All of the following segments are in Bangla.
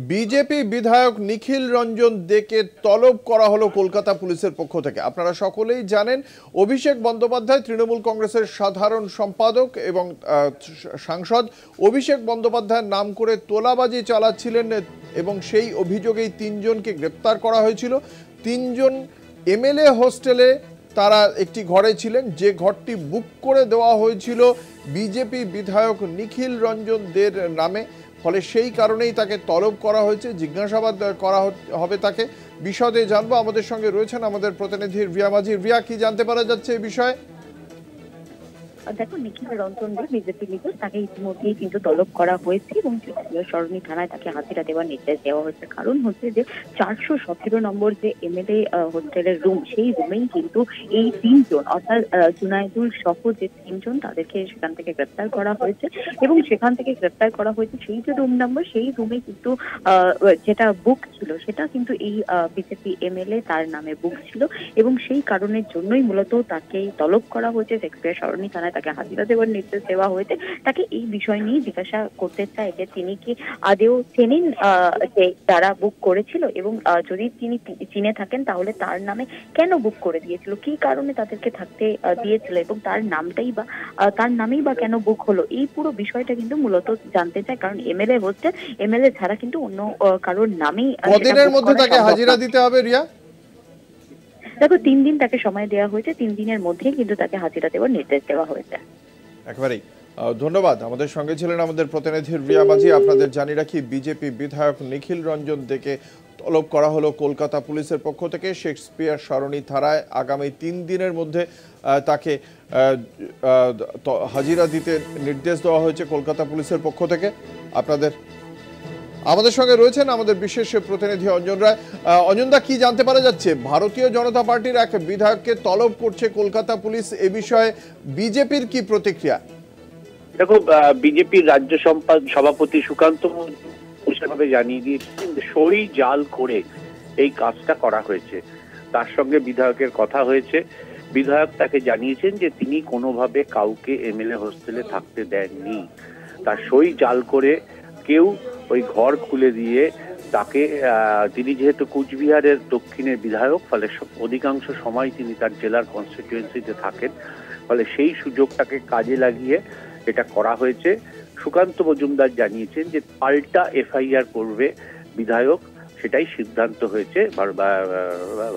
বিজেপি বিধায়ক নিখিল রঞ্জন দেকে তলব করা হলো কলকাতা পুলিশের পক্ষ থেকে। আপনারা সকলেই জানেন অভিষেক বন্দ্যোপাধ্যায় তৃণমূল কংগ্রেসের সাধারণ সম্পাদক এবং সাংসদ অভিষেক বন্দ্যোপাধ্যায়ের নাম করে তোলাবাজি চালাচ্ছিলেন এবং সেই অভিযোগেই তিনজনকে গ্রেপ্তার করা হয়েছিল। তিনজন এমএলএ হোস্টেলে তারা একটি ঘরে ছিলেন, যে ঘরটি বুক করে দেওয়া হয়েছিল বিজেপি বিধায়ক নিখিল রঞ্জন দের নামে। ফলে সেই কারণেই তাকে তলব করা হয়েছে, জিজ্ঞাসাবাদ করা হবে তাকে। বিশদে জানবো, আমাদের সঙ্গে রয়েছেন আমাদের প্রতিনিধি রিয়া মাঝি। রিয়া, কি জানতে পারা যাচ্ছে এই বিষয়ে? দেখো, নিখিল রঞ্জন দে বিজেপি লিডার, তাকে ইতিমধ্যেই কিন্তু তলব করা হয়েছে এবং সরণি থানায় তাকে হাজিরা দেওয়ার নির্দেশ দেওয়া হয়েছে। কারণ হচ্ছে যে 417 নম্বর যে এমএলএ হোস্টেলের রুম, সেই রুমেই কিন্তু এই তিনজন অর্থাৎ জুনাইদুল সহ যে তিনজন, তাদেরকে সেখান থেকে গ্রেপ্তার করা হয়েছে এবং সেখান থেকে গ্রেপ্তার করা হয়েছে সেই যে রুম নাম্বার, সেই রুমে কিন্তু যেটা বুক ছিল সেটা কিন্তু এই বিজেপি এমএলএ তার নামে বুক ছিল এবং সেই কারণের জন্যই মূলত তাকে তলব করা হয়েছে। শেক্সপিয়ার সরণি থানায় তাকে হাজিরা দেওয়ার নির্দেশ দেওয়া হয়েছে। তাকে এই বিষয় নিয়ে জিজ্ঞাসা করতে চায় যে তিনি কি আদেও চেনেন যে যারা বুক করেছিল, এবং যদি তিনি চিনে থাকেন তাহলে তার নামে কেন বুক করে দিয়েছিল, কি কারণে তাদেরকে থাকতে দিয়েছিল এবং তার নামেই বা কেন বুক হলো, এই পুরো বিষয়টা কিন্তু মূলত জানতে চায়। কারণ এমএলএ হোস্টেল, এমএলএ ছাড়া কিন্তু অন্য কারোর নামেই কতদিনের মধ্যে তাকে হাজিরা দিতে হবে রিয়া? দেখো, 3 দিন তাকে সময় দেওয়া হয়েছে, 3 দিনের মধ্যেই কিন্তু তাকে হাজিরা দেওয়ার নির্দেশ দেওয়া হয়েছে। একেবারেই ধন্যবাদ। আমাদের সঙ্গে ছিলেন আমাদের প্রতিনিধি রিয়া মাঝি। আপনাদের জানিয়ে রাখি, বিজেপি বিধায়ক নিখিল রঞ্জন দেকে তলব করা হলো কলকাতা পুলিশের পক্ষ থেকে শেক্সপিয়ার সরণি থানায়। আগামী 3 দিনের মধ্যে তাকে হাজিরা দিতে নির্দেশ দেওয়া হয়েছে কলকাতা পুলিশের পক্ষ থেকে। আমাদের সঙ্গে রয়েছেন আমাদের বিশেষ প্রতিনিধি অঞ্জন রায়। অঞ্জনদা, কি জানতে পারা যাচ্ছে? ভারতীয় জনতা পার্টির এক বিধায়ককে তলব করছে কলকাতা পুলিশ, এ বিষয়ে বিজেপির কি প্রতিক্রিয়া? দেখো, বিজেপির রাজ্য সভাপতি সুকান্ত ভাবে জানিয়ে দিয়েছেন যে সই জাল করে এই কাজটা করা হয়েছে। তার সঙ্গে বিধায়কের কথা হয়েছে। বিধায়ক তাকে জানিয়েছেন যে তিনি কোনোভাবে কাউকে এমএলএ হোস্টেলে থাকতে দেননি। তার সই জাল করে কেউ ওই ঘর খুলে দিয়ে তাকে, তিনি যেহেতু কুচবিহারের দক্ষিণের বিধায়ক, ফলে অধিকাংশ সময় তিনি তার জেলার কনস্টিটিউয়েন্সিতে থাকেন, ফলে সেই সুযোগটাকে কাজে লাগিয়ে এটা করা হয়েছে। সুকান্ত মজুমদার জানিয়েছেন যে পাল্টা এফআইআর করবে বিধায়ক, সেটাই সিদ্ধান্ত হয়েছে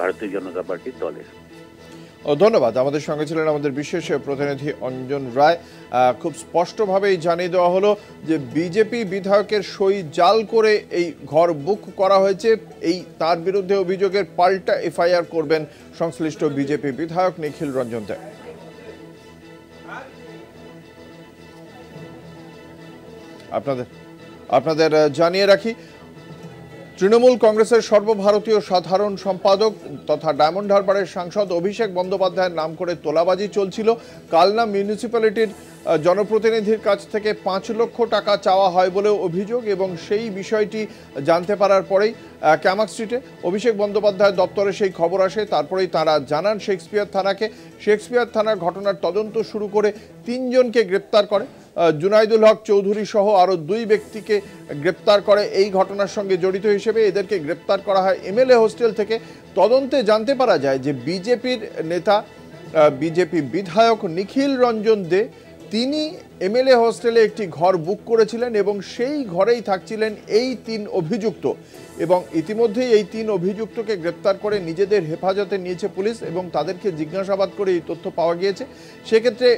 ভারতীয় জনতা পার্টির দলের। ধন্যবাদ। আমাদের সঙ্গে ছিলেন আমাদের বিশেষ প্রতিনিধি অঞ্জন রায়। খুব স্পষ্টভাবেই জানিয়ে দেওয়া হলো যে বিজেপি বিধায়কের সই জাল করে এই ঘর বুক করা হয়েছে। তার বিরুদ্ধে অভিযোগের পাল্টা এফআইআর করবেন সংশ্লিষ্ট বিজেপি বিধায়ক নিখিল রঞ্জন দে। আপনাদের জানিয়ে রাখি, তৃণমূল কংগ্রেসের সর্বভারতীয় সাধারণ সম্পাদক তথা ডায়মন্ড হারবারের সাংসদ অভিষেক বন্দ্যোপাধ্যায়ের নাম করে তোলাবাজি চলছিল। কালনা মিউনিসিপ্যালিটির জনপ্রতিনিধির কাছ থেকে 5 লক্ষ টাকা চাওয়া হয় বলেও অভিযোগ, এবং সেই বিষয়টি জানতে পারার পরেই ক্যামাক স্ট্রিটে অভিষেক বন্দ্যোপাধ্যায়ের দপ্তরে সেই খবর আসে। তারপরেই তারা জানান শেক্সপিয়ার থানাকে। শেক্সপিয়ার থানার ঘটনার তদন্ত শুরু করে 3 জনকে গ্রেপ্তার করে। জুনাইদুল হক চৌধুরী সহ আরও 2 ব্যক্তিকে গ্রেপ্তার করে এই ঘটনার সঙ্গে জড়িত হিসেবে। এদেরকে গ্রেপ্তার করা হয় এমএলএ হোস্টেল থেকে। তদন্তে জানতে পারা যায় যে বিজেপির নেতা, বিজেপি বিধায়ক নিখিল রঞ্জন দে, তিনি এমএলএ হোস্টেলে একটি ঘর বুক করেছিলেন এবং সেই ঘরেই থাকছিলেন এই 3 অভিযুক্ত। এবং ইতিমধ্যেই এই 3 অভিযুক্তকে গ্রেপ্তার করে নিজেদের হেফাজতে নিয়েছে পুলিশ এবং তাদেরকে জিজ্ঞাসাবাদ করে এই তথ্য পাওয়া গিয়েছে। সেক্ষেত্রে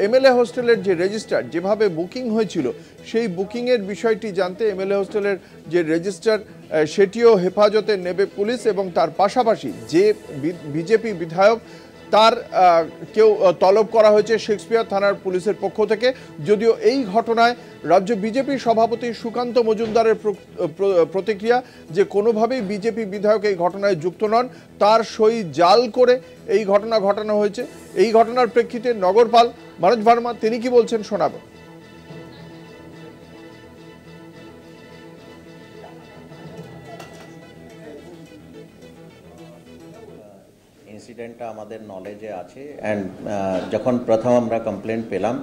এমএলএ হোস্টেলের যে রেজিস্টার, যেভাবে বুকিং হয়েছিল, সেই বুকিংয়ের বিষয়টি জানতে এমএলএ হোস্টেলের যে রেজিস্টার, সেটিও হেফাজতে নেবে পুলিশ। এবং তার পাশাপাশি যে বিজেপি বিধায়ক, তার কেউ তলব করা হয়েছে শেক্সপিয়ার থানার পুলিশের পক্ষ থেকে। যদিও এই ঘটনায় রাজ্য বিজেপির সভাপতি সুকান্ত মজুমদারের প্রতিক্রিয়া যে কোনোভাবেই বিজেপি বিধায়ক এই ঘটনায় যুক্ত নন, তার সই জাল করে এই ঘটনা ঘটানো হয়েছে। এই ঘটনার প্রেক্ষিতে নগরপাল মনোজ ভার্মা তিনি কি বলছেন শোনাবো। ইনসিডেন্টটা আমাদের নলেজে আছে, অ্যান্ড যখন প্রথম আমরা কমপ্লেন্ট পেলাম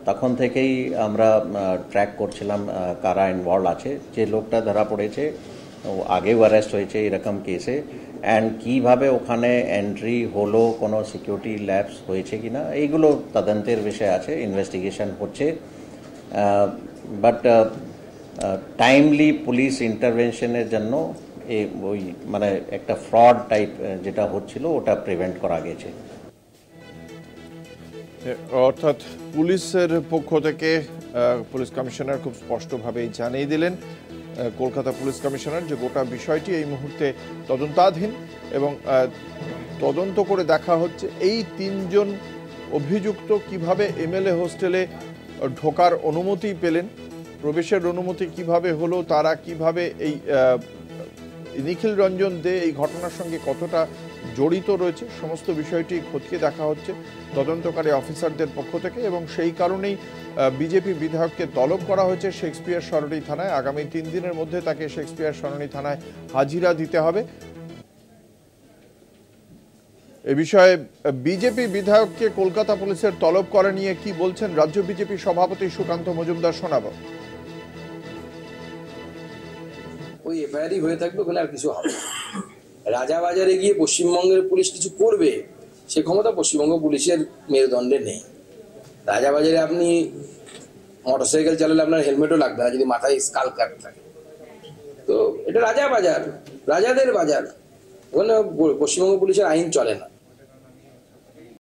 তখন থেকেই আমরা ট্র্যাক করছিলাম কারা ইনভলভ আছে। যে লোকটা ধরা পড়েছে ও আগেও অ্যারেস্ট হয়েছে এরকম কেসে, অ্যান্ড কীভাবে ওখানে এন্ট্রি হলো, কোনো সিকিউরিটি ল্যাপস হয়েছে কি না, এইগুলো তদন্তের বিষয় আছে, ইনভেস্টিগেশন হচ্ছে। বাট টাইমলি পুলিশ ইন্টারভেনশনের জন্য ওই মানে একটা ফ্রড টাইপ যেটা হচ্ছিল ওটা প্রিভেন্ট করা গেছে। অর্থাৎ পুলিশের পক্ষ থেকে পুলিশ কমিশনার খুব স্পষ্টভাবেই জানিয়ে দিলেন, কলকাতা পুলিশ কমিশনার, যে গোটা বিষয়টি এই মুহূর্তে তদন্তাধীন এবং তদন্ত করে দেখা হচ্ছে এই 3 জন অভিযুক্ত কিভাবে এমএলএ হোস্টেলে ঢোকার অনুমতি পেলেন, প্রবেশের অনুমতি কিভাবে হলো, তারা কিভাবে এই নিখিল রঞ্জন দে এই ঘটনার সঙ্গে কতটা জড়িত রয়েছে, সমস্ত বিষয়টি খতিয়ে দেখা হচ্ছে তদন্তকারী অফিসারদের পক্ষ থেকে। এবং সেই কারণেই বিজেপি বিধায়ককে তলব করা হয়েছে শেক্সপিয়ার সরণি থানায়। আগামী 3 দিনের মধ্যে তাকে শেক্সপিয়ার সরণি থানায় হাজিরা দিতে হবে। এ বিষয়ে বিজেপি বিধায়ককে কলকাতা পুলিশের তলব করা নিয়ে কি বলছেন রাজ্য বিজেপি সভাপতি সুকান্ত মজুমদার, শোনাবো। ওই এফআইআরই হয়ে থাকবে, ওখানে আর কিছু হবে না। রাজাবাজারে গিয়ে পশ্চিমবঙ্গের পুলিশ কিছু করবে সে ক্ষমতা পশ্চিমবঙ্গ পুলিশের মেরুদণ্ডে নেই। রাজাবাজারে আপনি মোটরসাইকেল চালালে আপনার হেলমেটও লাগবে না যদি মাথায় স্কাল কাট থাকে। তো এটা রাজাবাজার, রাজাদের বাজার, ওখানে পশ্চিমবঙ্গ পুলিশের আইন চলে না।